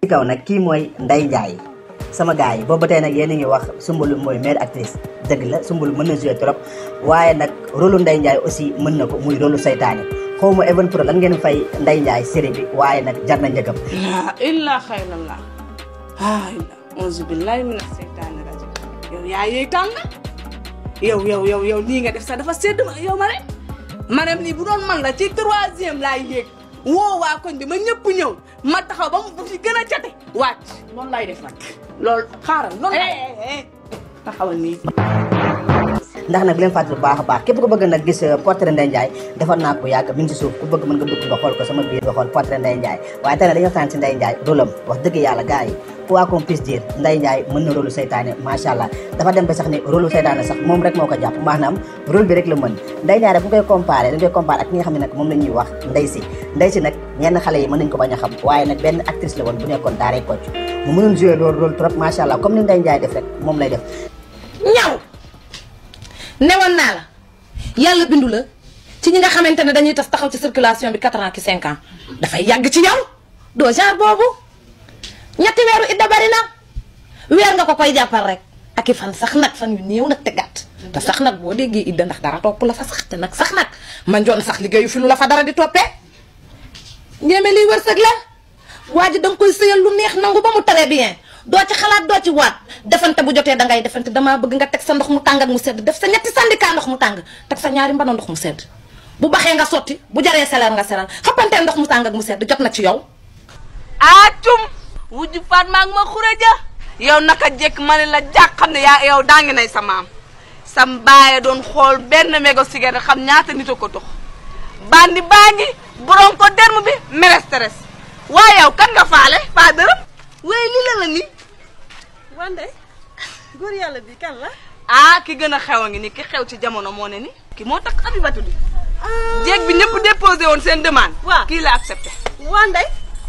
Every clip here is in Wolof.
ci kaw nag kii mooy Ndeye Ndiaye sama gars yi boobu tey nag yéen a ngi wax Soumboulou mooy meilleure actrice dëgg la Soumboulou mën na jouer trop waaye nag rôle Ndeye Ndiaye aussi mën na ko muy rôle saytaane xaw ma even pro lan ngeen fay Ndeye Ndiaye série bi waaye nag jar na njëgam. illa xayrallah auzu billahi mina seytaani rajim yow yaa yëy tàng yow lii nga def sax dafa sedd yow ma rek maanaam lii bu doon man la ci 3e laay yéeg woo waa koñ bi ma ñëpp ñëw ma taxaw ba mu fi gën a cate wàcc noonu lay def nag loolu xaaral noonu taxawal nii. ndax nag bu leen fàttali bu baax a baax képp ku bëgg nag gis portrait Ndeye Ndiaye defar naa ko yàgg mi ngi si suuf ku bëgg mën nga dugg nga xool ko sama biir nga xool portrait Ndeye Ndiaye waaye tey nag dañuy waxtaan si Ndeye Ndiaye rôle am wax dëgg yàlla gars yi quoi qu'on puisse dire Ndeye Ndiaye mën na rôle seytaane macha allah dafa dem ba sax ni rôle seytaane sax moom rek moo ko jàpp maanaam rôle bi rek la mën Ndeye Ndiaye bu koy comparé dañ koy comparé ak ñi nga xam ne nag moom la ñuy wax Ndeye si nag ñenn xale yi mën nañ ko bañ a xam waaye nag benn actrice la woon bu nekkoon daaray Kocc mu mënoon jouer loolu rôle trop macha allah comme ni Ndeye Ndiaye def rek moom lay def ñaw newoon naa la yàlla bindu la ci ñi nga xamante ne dañuy tas taxaw ci circulation bi 4 ans ki 5 ans dafay yàgg ci yow doo genre boobu ñetti weeru idda bari na weer nga ko koy jàppal rek ak i fan sax nag fan yu néew nag te gàtt te sax nag boo déggee idda ndax dara topp la fa sax te nag sax nag man joon sax liggéeyu fi lu la fa dara di toppee njéeme liy wërsëg la waa ji danga koy sëyal lu neex nangu ba mu très bien doo ci xalaat doo ci waat defante bu jotee dangay defante damaa bëgg nga teg sa ndox mu tàng ak mu sedd def sa ñetti syndicat ndox mu tàng teg sa ñaari mbana ndox mu sedd bu baxee nga sotti bu jaree seleer nga selal xappantee ndox mu tàng ak mu sedd jot na ci yow acum wujju faat maa ngi ma xureja yow naka jekk ma ne la jàq xam ne yaa yow daa ngi nay sa maam sam baaye doon xool benn mégo cigarette xam ñaata nit a ko tox bandi baa ngi borom ko derm bi merestres waaye yow kan nga faale faa dërëm waaye li la ni wande góor yàlla bi kan la ki gën a xew a ngi ni ki xew ci jamono moo ne ni ki moo tax Abibatu di jéeg bi ñëpp déposé woon seen demande waaw kii la accepté wande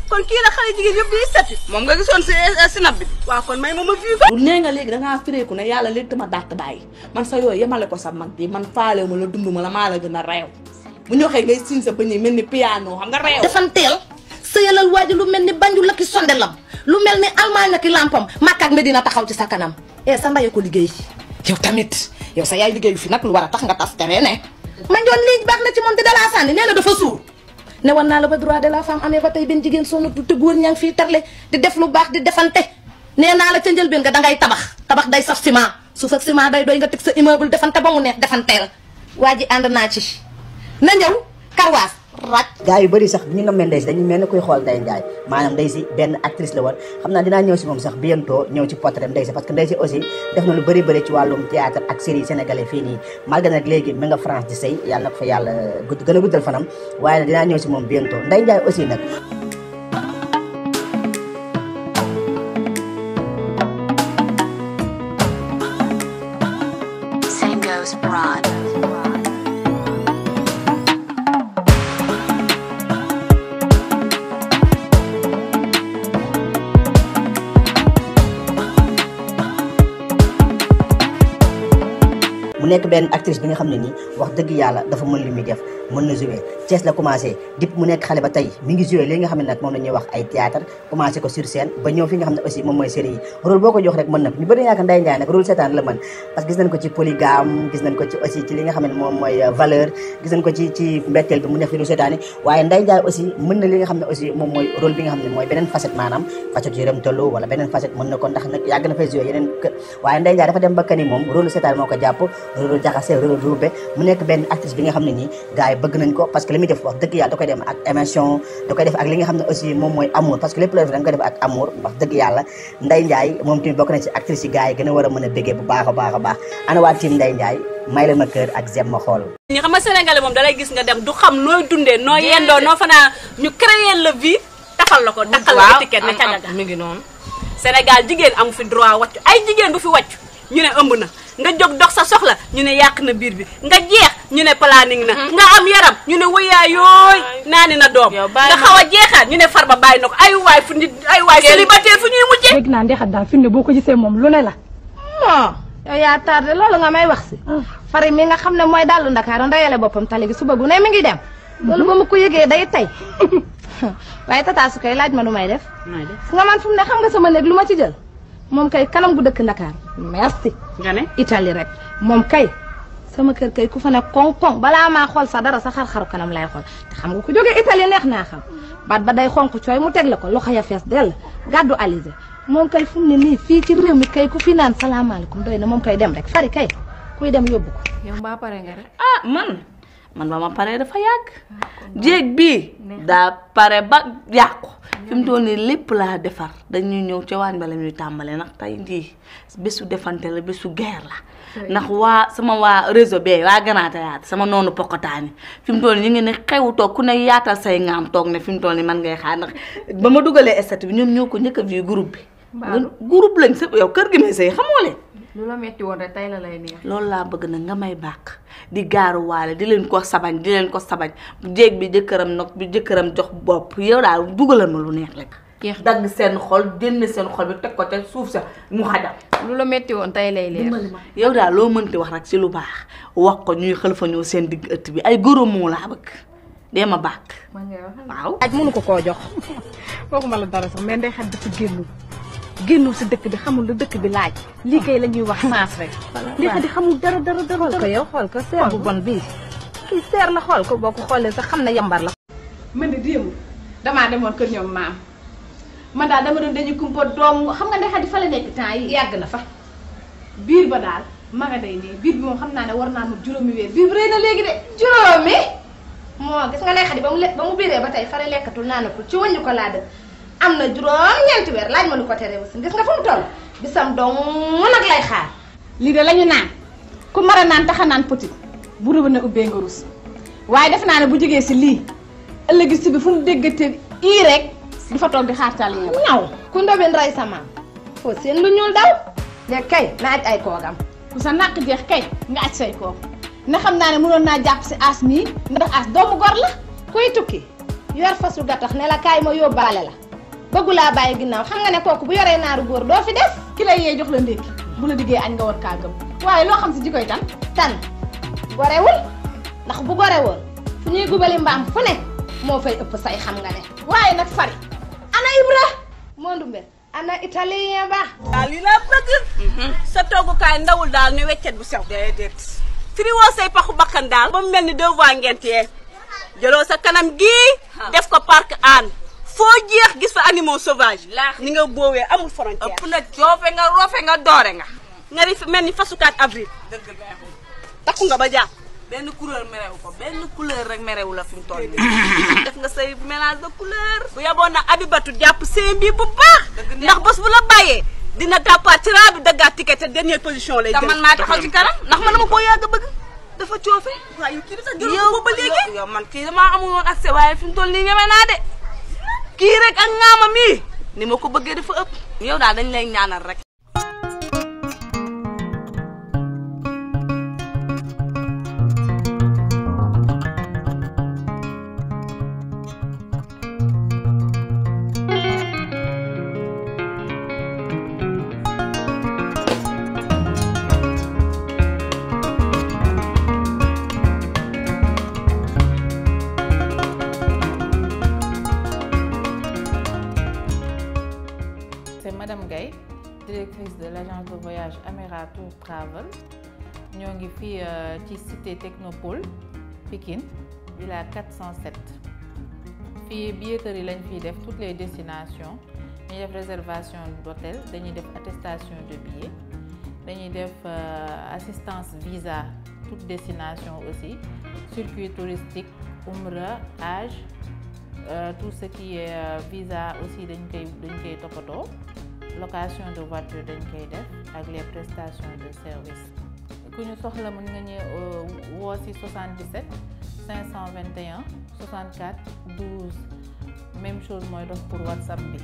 kon kii la xale jigéen yëpp di setti moom nga gisoon si sinab bi waaw kon may ma fii fa nee nga léegi dangaa fireeku ne yàlla léegi ma dàq bàyyi man sa yooyu yemale ko sa mag bi man faalewu ma la dund ma la maa la gën a réew bu ñu waxee ngay siin sa bëñ yi mel ni piano xam nga réew defanteel sëyalal waaji lu mel ni banju la ki sondelam lu mel ni almaañ la ki lampam Makka ak Medina taxaw ci sa kanam sa ndaye ko liggéey yow tamit yow sa yaay liggéeyu fi nag lu war a tax nga tas tere ne man joon lii baax na ci moom di dalaa sànni nee na dafa suur ne wan naa la ba droit de la femme amee ba tey benn jigéen sonatu te góor ñaa ngi fii tarle di def lu baax di defante nee naa la ca njëlbeen nga dangay tabax day saf ciment suuf ak ciment day doy nga teg sa immeuble defante ba mu neex defanteel waa ji ànd naa ci na ñëw karwaas raj gars yu bëri sax bu ñu nommee Ndeye si dañu mel ne kuy xool Ndeye Ndiaye maanaam Ndeye si benn actrice la woon xam naa dinaa ñëw si moom sax bientôt ñëw ci portrait Ndeye si parce que Ndeye si aussi def na lu bëri ci wàllum théâtre ak série sénégalais fii nii malgré nag léegi mi nga France di sëy yàlla na ko fa yàlla gën a guddal fanam waaye nag dinaa ñëw si moom bientôt Ndeye Ndiaye aussi nag mu nekk benn actrice bi nga xam ne nii wax dëgg yàlla dafa mën li muy def mën na jouer Thiès la commencé dip mu nekk xale ba tey mi ngi jouer li nga xam ne nag moom la ñuy wax ay théâtre commencé ko sur scène ba ñëw fi nga xam ne aussi moom mooy série yi rôle boo ko jox rek mën na ko ñu bëri yaakaar Ndeye Ndiaye nag rôle seetaan la mën parce que gis nañ ko ci polygame gis nañ ko ci aussi ci li nga xam ne moom mooy valeur gis nañ ko ci mbetteel bi mu def fi lu seetaan yi waaye Ndeye Ndiaye aussi mën na li nga xam ne aussi moom mooy rôle bi nga xam ne mooy beneen facette maanaam facette yu rem tollu wala beneen facette mën na ko ndax nag yàgg na fay jouer yeneen waaye Ndeye Ndiaye dafa dem ba kani moom rôle seetaan moo ko jàpp rôle jaxase rôle ruube mu nekk benn actrice bi nga xam ne nii gars yi bëgg nañ ko parce que li muy def wax dëgg yàlla da koy dem ak émotion da koy def ak li nga xam ne aussi moom mooy amour parce que lépp la def da nga koy def ak amour wax dëgg yàlla Ndeye Ndiaye moom tamit bokk na ci actrice yi gars yi gën a war a mën a béggee bu baax a baax ana waa team Ndeye Ndiaye may leen ma kër ak zem ma xool ñi xam nga sénégalais moom dalay gis nga dem du xam nooy dundee nooy yendoo noo fanaa ñu créer la vie tafal la ko takkal la étiquette ne cagaga mi ngi noonu Sénégal jigéen amu fi droit wàccu ay jigéen bu fi wàccu ñu ne ëmb na nga jóg dox sa soxla ñu ne yàq na biir bi nga jeex ñu ne planning na nga am yaram ñu ne wëyaa yooy naani na doom nga xaw a jeexaat ñu ne Farba bàyyi na ko ay waay fu nit ay waay célibataire fu ñuy mujjee dégg naa ndexat daal fi mu ne boo ko gisee moom lu ne la yow yaa tardé loolu nga may wax si fari mi nga xam ne mooy dallu Ndakaaru ndeyale boppam tali gi suba gu ne mi ngi dem loolu ba ma ko yëgee day tey waaye tata su kay laaj ma lu may def. nooy def fu nga man fu mu ne xam nga sama néeg lu ma ci jël moom kay kanam gu dëkk Ndakaar merci. nga ne Italie rek moom kay sama kër kay ku fa ne koŋ-koŋ balaa maa xool sa dara sa xar-xaru kanam lay xool te xam nga ku jógee Italie neex naa xam baat ba day xonk cooy mu teg la ko loxo ya fees dell gàddu alizé moom kay fu mu ne nii fii ci réew mi kay ku fi naan salaamaaleykum doy na moom kay dem rek fari kay kuy dem yóbbu ko. yow mbaa pare nga rek. man ba ma pare dafa yàgg jéeg bii daa pare ba yàqu fi mu toll nii lépp laa defar dañuy ñëw ca waañ ba la ñuy tàmbale ndax tey jii bésu defante la bésu guerre la ndax waa réseau bee waa Grand Théâtre sama noonu pokotaani fi mu toll nii ñu ngi ne xewu toog ku ne yaatal say ngaam toog ne fi mu toll nii man ngay xaar ndax ba ma dugalee statut bi ñoom ñoo ko njëkk a vu groupe bi groupe lañ sa yow kër gi may say xamoo leen lu la metti woon rek tey la lay neex. loolu laa bëgg nag nga may bàq di gaaru waale di leen ko sabañ bu jéeg bi jëkkëram nag bi jëkkëram jox bopp yow daal dugalal ma lu neex rek. dagg seen xol génn seen xol bi teg ko te suuf sa mu xajal. lu la metti woon tey lay leer. yow daal loo mënti wax rek ci lu baax wax ko ñuy xel fa ñëw seen digg ëtt bi ay góoram moo laa bëgg dee ma bàq. waaw. aj mënu ko koo jox. waxuma la dara sax mais ndey xat dafa génnul si dëkk bi xamul lu dëkk bi laaj lii kay la ñuy wax maas rek ndey xat di xamul dara xool ko yow xool ko seer bu bon bii kii seer la xool ko boo ko xoolee sax xam na yambar la. man de démb damaa demoon kër ñoom maam man daal dama doon dañuy kumpa doom xam nga ndey xat di fa la nekk temps yi yàgg na fa biir ba daal ma nga day nii biir bi moom xam naa ne war naa mu juróomi weer biir bi rëy na léegi de juróomi moo gis nga ndey xat ba mu biiree ba tey fare lekkatul naanatul ci wàññi ko laa dëkk am na juróom-ñeenti weer laaj ma lu ko teree aussi gis nga fu mu toll bisam dong nag lay xaar lii de lañu naan ku mar a naan taxa naan petit bu rëbb na ubbee nga rus waaye def naa ne bu jógee si lii ëllëgi si bi fu mu déggate ii rek du fa toog di xaartal yi ñaw ku ndobin rey sa maam foo seen lu ñuul daw léegi kay na aj ay koogam ku sa nàq jeex kay nga aj say koog ne xam naa ne mënoon naa jàpp si aas mii ndax aas doomu gor la kuy tukki yor fasu gattax ne la kaay ma yóbbaale la bëggu laa bàyyi ginnaaw xam nga ne kooku bu yoree naaru góor doo fi def ki lay yee jox la ndékki bu la diggee añ nga war kaa gëm waaye loo xam si jikoy tan gorewul ndax bu gorewoon fu ñuy gubali mbaam fu ne moo fay ëpp say xam nga ne waaye nag fari ana Ibra moo ndumbe ana italien ba daal li laa bëgg sa toogukaay ndawul daal ne weccet bu sew déedéet firiwoo say paxu bakkan daal ba mu mel ni deux voies ngent yee jëloo sa kanam gii def ko parc Hann foo jeex gis fa animaux sauvages ni nga boowee amul frontière ëpp na joofe nga roofe nga doore nga ri mel ni fasu 4 avril dëgg la takku nga ba jàpp benn couleur merewu ko benn couleur rek merewu la fi mu toll def nga say mélange de couleur bu yaboon na Abibatu jàpp seen bi bu baax ndax bés bu la bàyyee dina tàppaat ci raa bi daggaat ticket te dernière position lay jël te man maa taxaw ci kanam ndax man dama koo yàgg a bëgg dafa coofe waaye kii sax jël ko ba léegi yow man kii damaa amul woon accès waaye fi mu toll nii ñeme naa de kii rek ak ngaama mii ni ma ko bëggee dafa ëpp yow daal dañ lay ñaanal rek. Madame Gaye, directrice de l'agence de voyage Amera Tour Travel. Nous sommes ici à la cité Technopole, Pikine, villa 407. Ici, billetterie, nous faisons toutes les destinations. Nous faisons réservation d'hôtel, nous faisons attestation de billets, nous faisons assistance visa, toutes destinations aussi, circuit touristique, Umrah, Hajj, tout ce qui est visa aussi, nous faisons location de voiture avec les prestations de service. Ku ñu soxla mën nga ñëw woo si 77 521 64 12 même chose mooy dox pour WhatsApp bi.